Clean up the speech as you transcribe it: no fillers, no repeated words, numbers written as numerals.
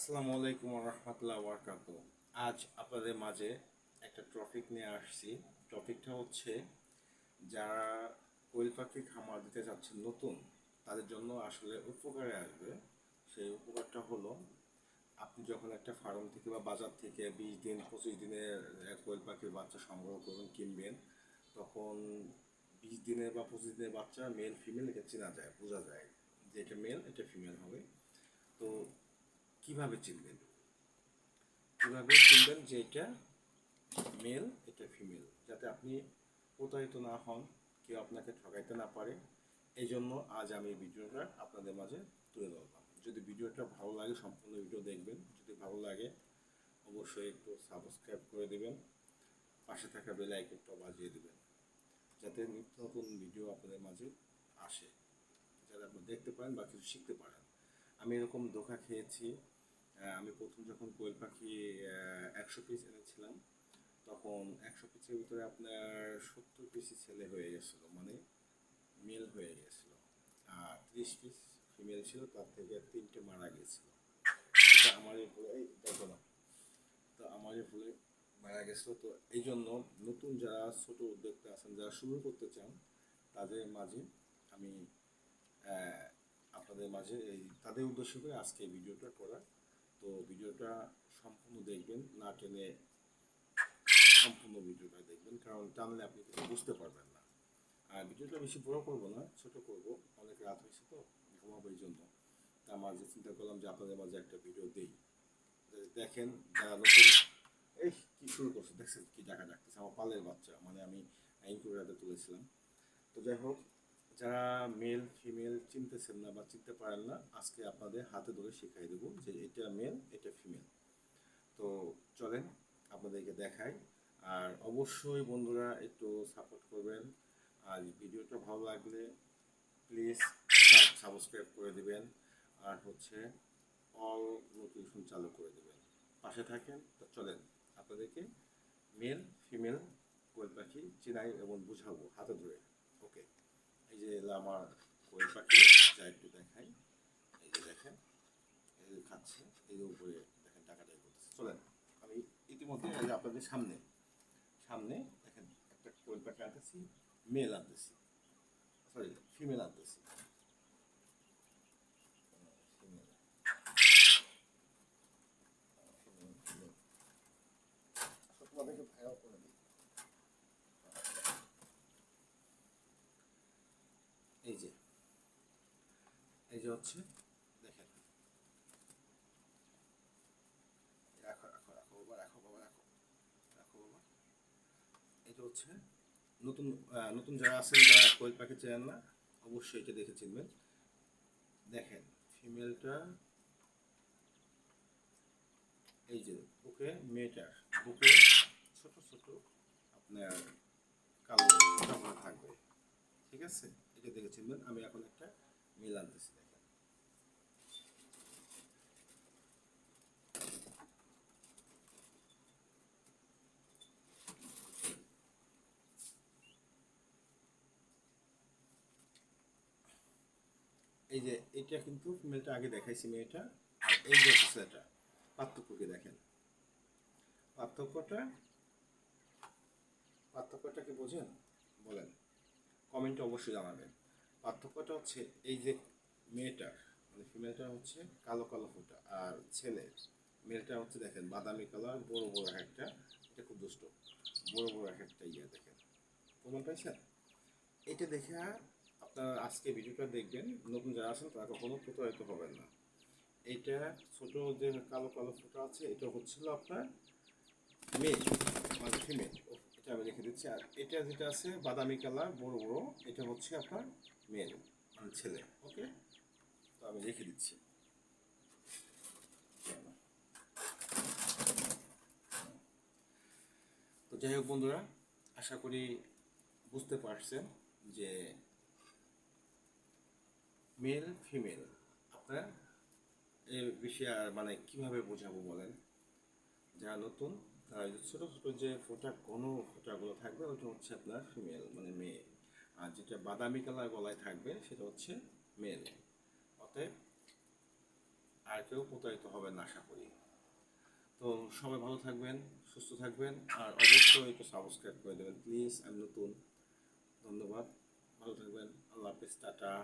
আসসালামু আলাইকুম রহমতুল্লাহ বরকাত। আজ আপনাদের মাঝে একটা টপিক নিয়ে আসছি। টপিকটা হচ্ছে যারা কোয়েল পাখি খামার দিতে যাচ্ছেন নতুন, তাদের জন্য আসলে উপকারে আসবে। সেই উপকারটা হলো, আপনি যখন একটা ফার্ম থেকে বা বাজার থেকে 20 দিন 25 দিনের কোয়েল পাখির বাচ্চা সংগ্রহ করবেন, কিনবেন, তখন 20 দিনের বা 25 দিনের বাচ্চা মেল ফিমেল এটা চেনা যায়, বোঝা যায় যে এটা মেল এটা ফিমেল হবে। তো কিভাবে চিনবেন? যে এটা মেল এটা ফিমেল, যাতে আপনি প্রতারিত না হন, কেউ আপনাকে ঠকাইতে না পারে। এই জন্য আজ আমি ভিডিওটা আপনাদের মাঝে তুলে ধরলাম। যদি ভিডিওটা ভালো লাগে সম্পূর্ণ ভিডিও দেখবেন, যদি ভালো লাগে অবশ্যই একটু সাবস্ক্রাইব করে দেবেন, পাশে থাকা বেল আইকনটা বাজিয়ে দেবেন, যাতে নিত্য নতুন ভিডিও আপনাদের মাঝে আসে, যাতে আপনি দেখতে পারেন বা কিছু শিখতে পারেন। আমি এরকম ধোঁকা খেয়েছি। আমি প্রথম যখন কোয়েল পাখি 100 পিস এনেছিলাম, তখন 100 পিসের ভিতরে আপনার 70 পিসই ছেলে হয়ে গেছিলো, মানে মেল হয়ে গেছিলো। আর 30 পিস ফিমেল ছিল, তার থেকে 3টে মারা গেছিলো। এটা আমারই ভুলে, এই দেখো না, তো আমারই ভুলে মারা গেছিলো। তো এই জন্য নতুন যারা ছোট উদ্যোক্তা আছেন, যারা শুরু করতে চান, তাদের মাঝে আমি আপনাদের মাঝে তাদের উদ্দেশ্য করে আজকে এই ভিডিওটা করা। তো ভিডিওটা সম্পূর্ণ দেখবেন, না টেনে সম্পূর্ণ ভিডিওটা দেখবেন, কারণ টানলে আপনি কিছু বুঝতে পারবেন না। আর ভিডিওটা বেশি বড় করবো না, ছোট করব, অনেক রাত হয়েছে তো ঘুমাবো, এই জন্য তা মাঝে চিন্তা করলাম যে আপনাদের মাঝে একটা ভিডিও দিই। দেখেন যারা নতুন, এই কি শুরু করছে দেখছেন, কি ডাকা ডাকতেছে, আমার পালের বাচ্চা, মানে আমি ইনকিউবেটরে তুলেছিলাম। তো যাই হোক, যারা মেল ফিমেল চিনতেছেন না বা চিনতে পারেন না, আজকে আপনাদের হাতে ধরে শিখাই দেবো যে এটা মেল এটা ফিমেল। তো চলেন আপনাদেরকে দেখাই। আর অবশ্যই বন্ধুরা একটু সাপোর্ট করবেন। আর ভিডিওটা ভালো লাগলে প্লিজ সাবস্ক্রাইব করে দিবেন, আর হচ্ছে অল নোটিফিকেশন চালু করে দেবেন, পাশে থাকেন। তো চলেন আপনাদেরকে মেল ফিমেল কোয়েল পাখি চেনাই এবং বুঝাবো হাতে ধরে। ওকে, এই যে আমার কোয়েল পাখি, যা একটু দেখাই। এই যে দেখেন, এই যে খাচ্ছে, এই যে উপরে দেখেন টাকাটাই করতেছে। চলেন আমি ইতিমধ্যে আপনাদের সামনে সামনে দেখেন একটা কোয়েল পাখি আনতেছি, মেল আনতেছি, সরি ফিমেল আনতেছি। তোমাদেরকে ভাইরাল করে দিই। এই যে এই যে হচ্ছে দেখেন, রাখো রাখো রাখো বাবা, রাখো বাবা, রাখো রাখো বাবা। এটা হচ্ছে নতুন নতুন যারা আছেন, যারা কোয়েল পাখি চেনেন না, অবশ্যই এটা দেখে চিনবেন। দেখেন ফিমেলটা, এই যে বুকে, মেয়েটার বুকে ছোট ছোট আপনার কালো ফোঁটা থাকবে, ঠিক আছে? এটা দেখে চিনবেন। আমি এখন একটা মেল আনতেছি, দেখেন। এই যে এটা কিন্তু ফিমেলটা আগে দেখাইছি, মেয়েটা। আর এই যে ছেলেটা, পার্থক্যকে দেখেন। পার্থক্যটা পার্থক্যটা কি বোঝেন? বলেন, কমেন্টে অবশ্যই জানাবেন। পার্থক্যটা হচ্ছে এই যে মেয়েটার, মানে ফিমেলটা হচ্ছে কালো কালো ফোঁটা, আর ছেলে মেলটা হচ্ছে দেখেন বাদামি কালার, বড় বড় একটা, এটা খুব দুষ্ট, বড় বড় একটা ইয়ে দেখেন। প্রমাণ পাইছেন? এটা দেখে আপনারা আজকে ভিডিওটা দেখবেন, নতুন যারা আছেন তারা কখনো প্রতারিত হবেন না। এইটা ছোট যে কালো কালো ফোঁটা আছে, এটা হচ্ছিল আপনার মেয়ে, মানে ফিমেল, এটা আমি রেখে দিচ্ছি। আর এটা যেটা আছে বাদামি কালার বড় বড়, এটা হচ্ছে আপনার মেল, মানে ছেলে। ওকে, তো আমি রেখে দিচ্ছি। তো যাই হোক বন্ধুরা, আশা করি বুঝতে পারছেন যে মেল ফিমেল আপনার এই বিষয়ে আর মানে কীভাবে বোঝাবো বলেন। যারা নতুন তারা ছোটো ছোটো যে ফোঁটা, ঘন ফোঁটাগুলো থাকবে, ওটা হচ্ছে আপনার ফিমেল, মানে মেয়ে। আর যেটা বাদামি কালার গলায় থাকবে সেটা হচ্ছে মেল। অতএব আর কেউ প্রতারিত হবেন না আশা করি। তো সবাই ভালো থাকবেন, সুস্থ থাকবেন, আর অবশ্যই একটু সাবস্ক্রাইব করে দেবেন প্লিজ, আমি নতুন। ধন্যবাদ, ভালো থাকবেন, আল্লাহ হাফেজ, টাটা।